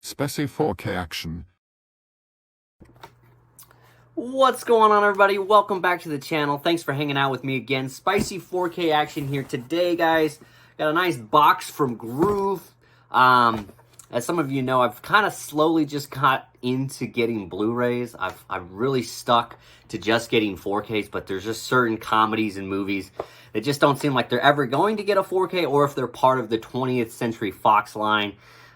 Specie 4K action. What's going on, everybody? Welcome back to the channel. Thanks for hanging out with me again. Spicy 4K action here today, guys. Got a nice box from GRUV. As some of you know, I've kind of slowly just got into getting Blu-rays. I've really stuck to just getting 4Ks, but there's just certain comedies and movies that just don't seem like they're ever going to get a 4K, or if they're part of the 20th Century Fox line,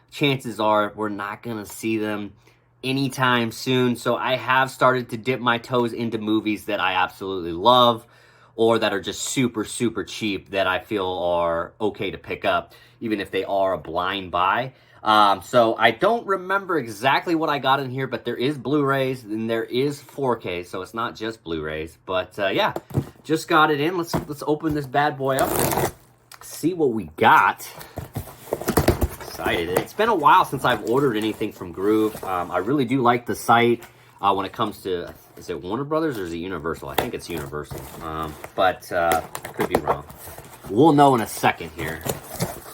chances are we're not going to see them anytime soon. So I have started to dip my toes into movies that I absolutely love, or that are just super cheap that I feel are okay to pick up, even if they are a blind buy. So I don't remember exactly what I got in here, but there is Blu-rays and there is 4K, so it's not just Blu-rays. But yeah, just got it in. Let's open this bad boy up and see what we got. Excited. It's been a while since I've ordered anything from GRUV. I really do like the site when it comes to, is it Warner Brothers or is it Universal? I think it's Universal, but I could be wrong. We'll know in a second here.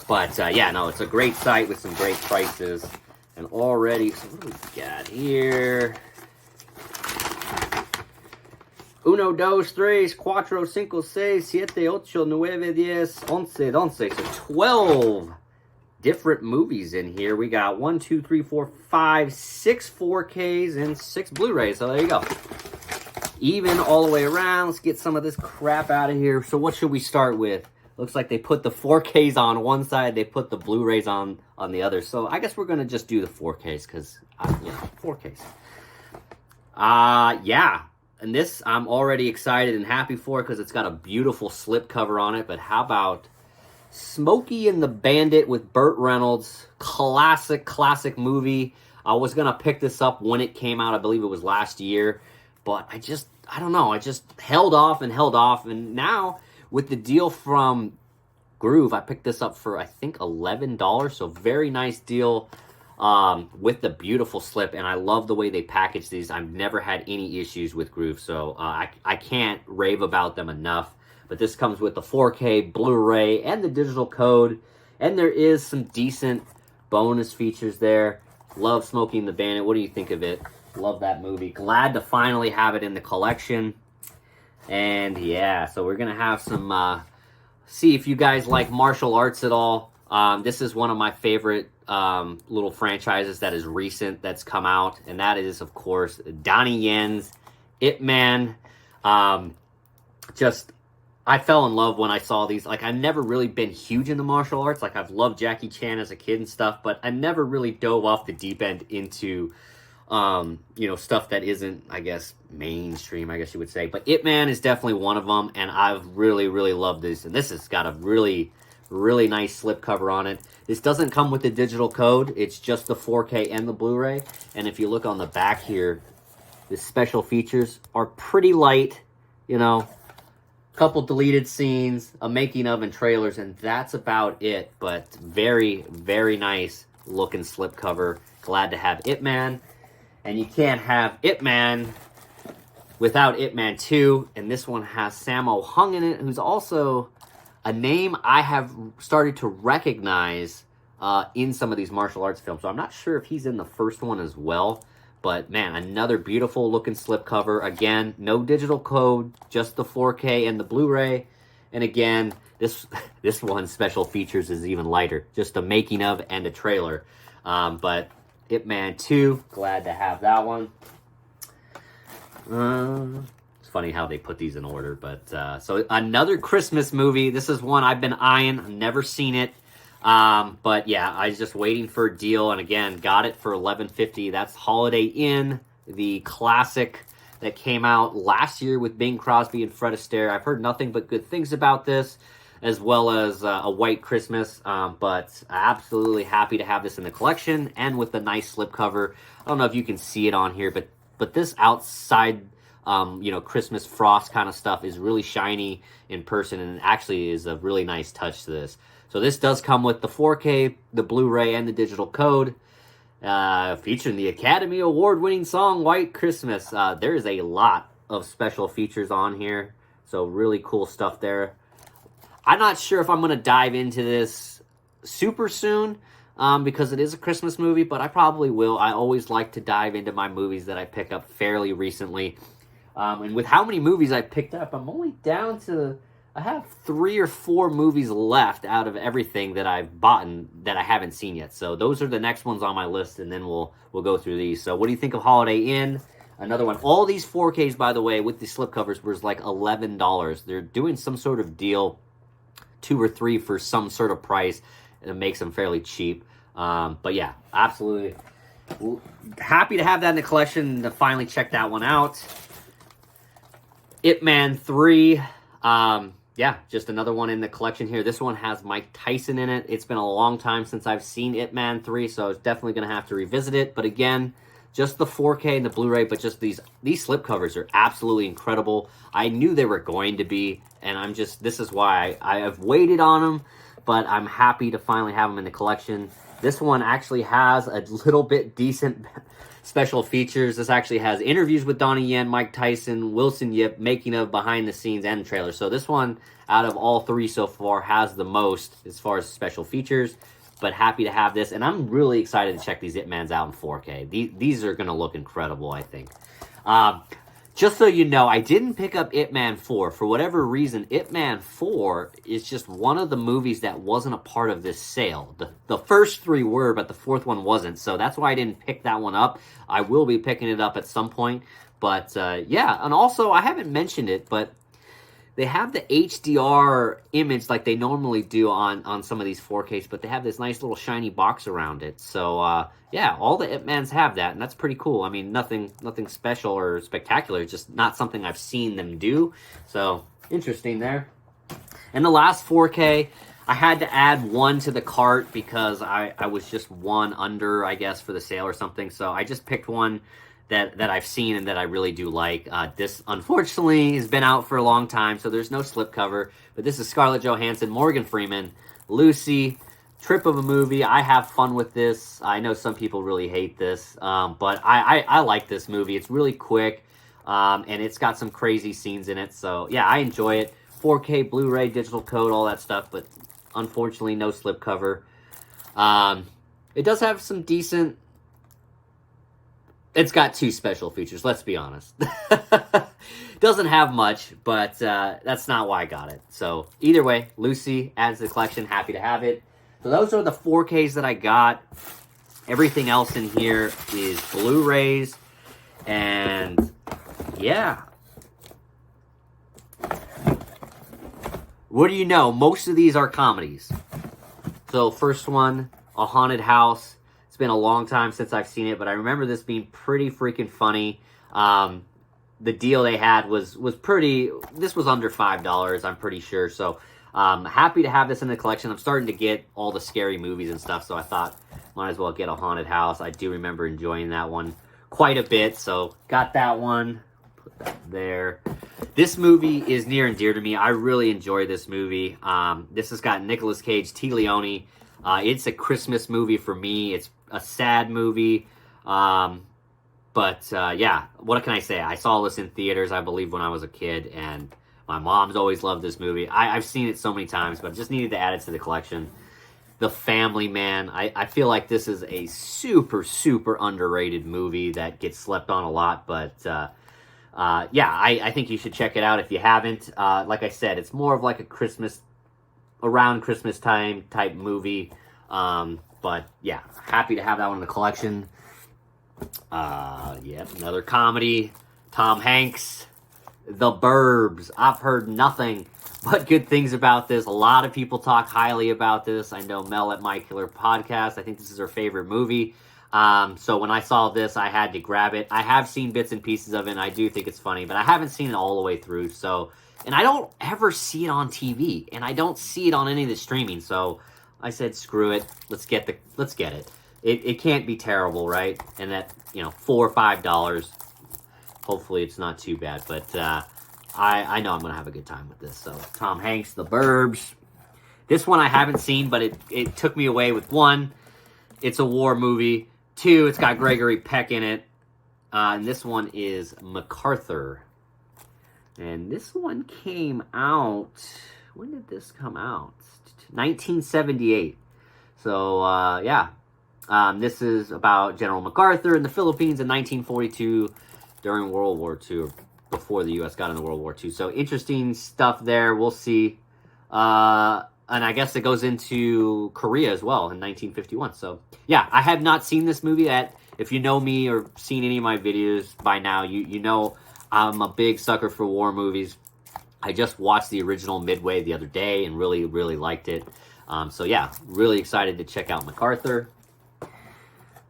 But yeah, no, it's a great site with some great prices. And already, so what do we got here? Uno, dos, tres, cuatro, cinco, seis, siete, ocho, nueve, diez, once, once. So 12 different movies in here. We got 1, 2, 3, 4, 5, 6 4Ks and 6 Blu-rays. So there you go. Even all the way around. Let's get some of this crap out of here. So what should we start with? Looks like they put the 4Ks on one side, they put the Blu-rays on the other. So I guess we're going to just do the 4Ks because, you know, 4Ks. Yeah. And this I'm already excited and happy for because it's got a beautiful slip cover on it. But how about Smokey and the Bandit with Burt Reynolds? Classic movie. I was going to pick this up when it came out. I believe it was last year. But I don't know. I just held off. And now with the deal from GRUV, I picked this up for, I think, $11. So very nice deal with the beautiful slip. And I love the way they package these. I've never had any issues with GRUV. So I can't rave about them enough. But this comes with the 4K Blu-ray and the digital code. And there is some decent bonus features there. Love Smokey and the Bandit. What do you think of it? Love that movie. Glad to finally have it in the collection. And yeah, so we're going to have some, see if you guys like martial arts at all. This is one of my favorite little franchises that is recent that's come out. And that is, of course, Donnie Yen's Ip Man. I fell in love when I saw these. Like, I've never really been huge into martial arts. Like, I've loved Jackie Chan as a kid and stuff, but I never really dove off the deep end into you know, stuff that isn't, I guess, mainstream, I guess you would say. But Ip Man is definitely one of them, and I've really loved this. And this has got a really nice slip cover on it. This doesn't come with the digital code. It's just the 4K and the Blu-ray. And if you look on the back here, the special features are pretty light, you know. Couple deleted scenes, a making of, and trailers, and that's about it. But very nice looking slip cover. Glad to have Ip Man. And you can't have Ip Man without Ip Man 2. And this one has Sammo Hung in it, who's also a name I have started to recognize in some of these martial arts films. So I'm not sure if he's in the first one as well. But man, another beautiful looking slip cover. Again, no digital code, just the 4K and the Blu-ray. And again, this one's special features is even lighter. Just a making of and a trailer. But Ip Man 2, glad to have that one. It's funny how they put these in order, but so another Christmas movie. This is one I've been eyeing. I've never seen it, but yeah, I was just waiting for a deal, and again, got it for $11.50. That's Holiday Inn, the classic that came out last year with Bing Crosby and Fred Astaire. I've heard nothing but good things about this, as well as A White Christmas, but absolutely happy to have this in the collection, and with the nice slip cover. I don't know if you can see it on here, but this outside, you know, Christmas frost kind of stuff is really shiny in person, and actually is a really nice touch to this. So this does come with the 4K, the Blu-ray, and the digital code, featuring the Academy Award-winning song, White Christmas. There is a lot of special features on here, so really cool stuff there. I'm not sure if I'm going to dive into this super soon, because it is a Christmas movie, but I probably will. I always like to dive into my movies that I pick up fairly recently. And with how many movies I picked up, I'm only down to... I have 3 or 4 movies left out of everything that I've bought and that I haven't seen yet. So those are the next ones on my list, and then we'll go through these. So what do you think of Holiday Inn? Another one. All these 4Ks, by the way, with the slipcovers was like $11. They're doing some sort of deal, 2 or 3 for some sort of price, and it makes them fairly cheap. But yeah, absolutely happy to have that in the collection and to finally check that one out. Ip Man 3. Yeah, just another one in the collection here. This one has Mike Tyson in it. It's been a long time since I've seen Ip Man 3, so I was definitely going to have to revisit it. But again, just the 4K and the Blu-ray, but just these slipcovers are absolutely incredible. I knew they were going to be, and this is why I have waited on them, but I'm happy to finally have them in the collection. This one actually has a little bit decent special features. This actually has interviews with Donnie Yen, Mike Tyson, Wilson Yip, making of, behind the scenes, and trailer. So this one, out of all 3 so far, has the most as far as special features. But happy to have this, and I'm really excited to check these Ip Mans out in 4K. These are going to look incredible, I think. Just so you know, I didn't pick up Ip Man 4. For whatever reason, Ip Man 4 is just one of the movies that wasn't a part of this sale. The first 3 were, but the 4th one wasn't. So that's why I didn't pick that one up. I will be picking it up at some point. But yeah, and also, I haven't mentioned it, but they have the HDR image like they normally do on some of these 4Ks, but they have this nice little shiny box around it. So, yeah, all the Ip Mans have that, and that's pretty cool. I mean, nothing special or spectacular. It's just not something I've seen them do. So, interesting there. And the last 4K, I had to add one to the cart because I was just one under, I guess, for the sale or something. So, I just picked one that I've seen and that I really do like. This, unfortunately, has been out for a long time, so there's no slipcover. But this is Scarlett Johansson, Morgan Freeman, Lucy, trip of a movie. I have fun with this. I know some people really hate this, but I like this movie. It's really quick, and it's got some crazy scenes in it. So, yeah, I enjoy it. 4K, Blu-ray, digital code, all that stuff, but unfortunately, no slipcover. It does have some decent... It's got 2 special features, let's be honest. Doesn't have much, but that's not why I got it. So, either way, Lucy adds to the collection. Happy to have it. So, those are the 4Ks that I got. Everything else in here is Blu-rays. And, yeah. What do you know? Most of these are comedies. So, first one, A Haunted House. It's been a long time since I've seen it, but I remember this being pretty freaking funny. The deal they had was pretty... This was under $5, I'm pretty sure. So, happy to have this in the collection. I'm starting to get all the scary movies and stuff, so I thought might as well get A Haunted House. I do remember enjoying that one quite a bit, so got that one. Put that there. This movie is near and dear to me. I really enjoy this movie. This has got Nicolas Cage, T. Leone. It's a Christmas movie for me. It's a sad movie. Yeah, what can I say? I saw this in theaters, I believe, when I was a kid, and my mom's always loved this movie. I've seen it so many times, but just needed to add it to the collection. The Family Man. I feel like this is a super, super underrated movie that gets slept on a lot, but yeah, I think you should check it out if you haven't. Like I said, it's more of like a around Christmas time type movie. But yeah, happy to have that one in the collection. Yep, another comedy. Tom Hanks, The Burbs. I've heard nothing but good things about this. A lot of people talk highly about this. I know Mel at My Killer Podcast, I think this is her favorite movie. So when I saw this, I had to grab it. I have seen bits and pieces of it, and I do think it's funny, but I haven't seen it all the way through. So, and I don't ever see it on TV, and I don't see it on any of the streaming. So I said, screw it. Let's get it. It can't be terrible, right? And that, $4 or $5. Hopefully it's not too bad, but I know I'm gonna have a good time with this. So Tom Hanks, The Burbs. This one I haven't seen, but it took me away with 1. It's a war movie. 2, it's got Gregory Peck in it. And this one is MacArthur. And this one came out... When did this come out? 1978. So, yeah. This is about General MacArthur in the Philippines in 1942 during World War II, before the U.S. got into World War II. So, interesting stuff there. We'll see. And I guess it goes into Korea as well in 1951. So, yeah, I have not seen this movie yet. If you know me or seen any of my videos by now, you know I'm a big sucker for war movies. I just watched the original Midway the other day and really, really liked it. So, yeah, really excited to check out MacArthur.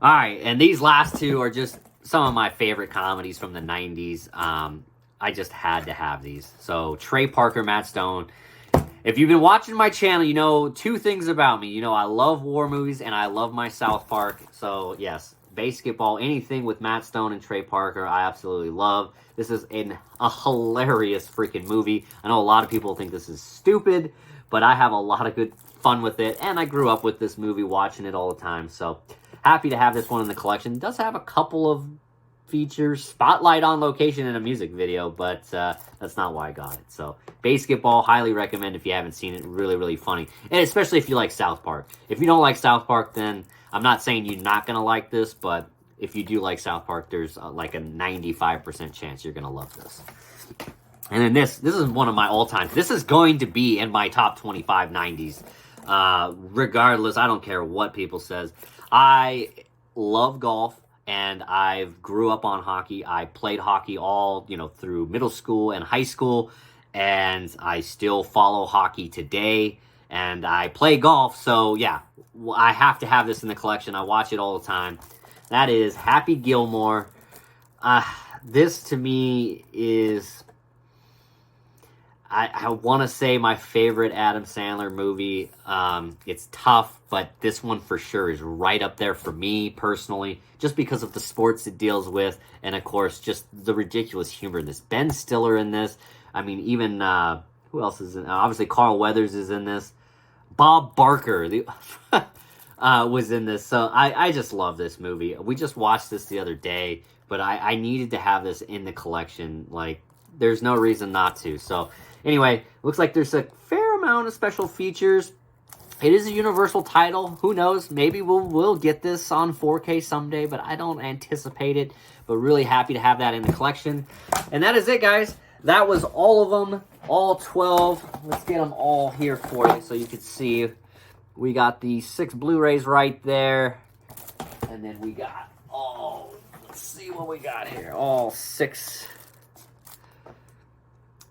All right, and these last two are just some of my favorite comedies from the 90s. I just had to have these. So, Trey Parker, Matt Stone. If you've been watching my channel, you know two things about me. You know I love war movies and I love my South Park. So, yes, Basketball, anything with Matt Stone and Trey Parker, I absolutely love. This is a hilarious freaking movie. I know a lot of people think this is stupid, but I have a lot of good fun with it. And I grew up with this movie, watching it all the time. So, happy to have this one in the collection. It does have a couple of features, spotlight on location in a music video, but that's not why I got it. So, Basketball, highly recommend if you haven't seen it. Really, really funny. And especially if you like South Park. If you don't like South Park, then I'm not saying you're not going to like this, but if you do like South Park, there's like a 95% chance you're going to love this. And then this is one of my all-time. This is going to be in my top 25 90s. Regardless, I don't care what people says. I love golf. And I grew up on hockey. I played hockey all, through middle school and high school. And I still follow hockey today. And I play golf. So, yeah, I have to have this in the collection. I watch it all the time. That is Happy Gilmore. This, to me, is... I want to say my favorite Adam Sandler movie. It's tough, but this one for sure is right up there for me personally, just because of the sports it deals with, and of course, just the ridiculous humor in this. Ben Stiller in this. I mean, even, who else is in? Obviously, Carl Weathers is in this. Bob Barker was in this. So I just love this movie. We just watched this the other day, but I needed to have this in the collection. Like, there's no reason not to. So, anyway, looks like there's a fair amount of special features. It is a universal title. Who knows? Maybe we'll get this on 4K someday, but I don't anticipate it. But really happy to have that in the collection. And that is it, guys. That was all of them, all 12. Let's get them all here for you so you can see. We got the 6 Blu-rays right there. And then we got, let's see what we got here. All 6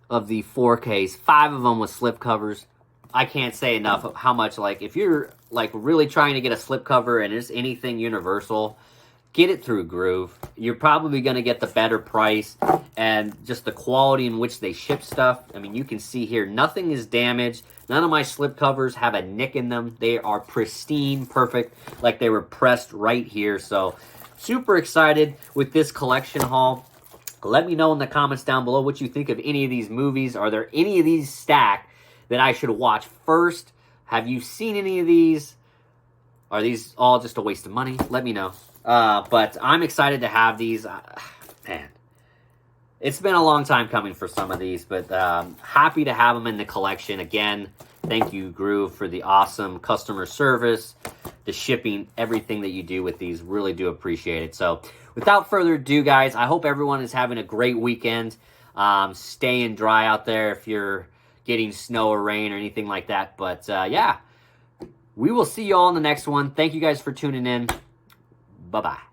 of the 4Ks, 5 of them with slipcovers. I can't say enough of how much, if you're, really trying to get a slipcover and it's anything universal, get it through GRUV. You're probably going to get the better price and just the quality in which they ship stuff. I mean, you can see here, nothing is damaged. None of my slipcovers have a nick in them. They are pristine, perfect, like they were pressed right here. So, super excited with this collection haul. Let me know in the comments down below what you think of any of these movies. Are there any of these stacked that I should watch first? Have you seen any of these? Are these all just a waste of money? Let me know. But I'm excited to have these. Man, it's been a long time coming for some of these, but happy to have them in the collection. Again, thank you, GRUV, for the awesome customer service, the shipping, everything that you do with these. Really do appreciate it. So, without further ado, guys, I hope everyone is having a great weekend. Staying dry out there if you're getting snow or rain or anything like that. But, yeah, we will see you all in the next one. Thank you guys for tuning in. Bye-bye.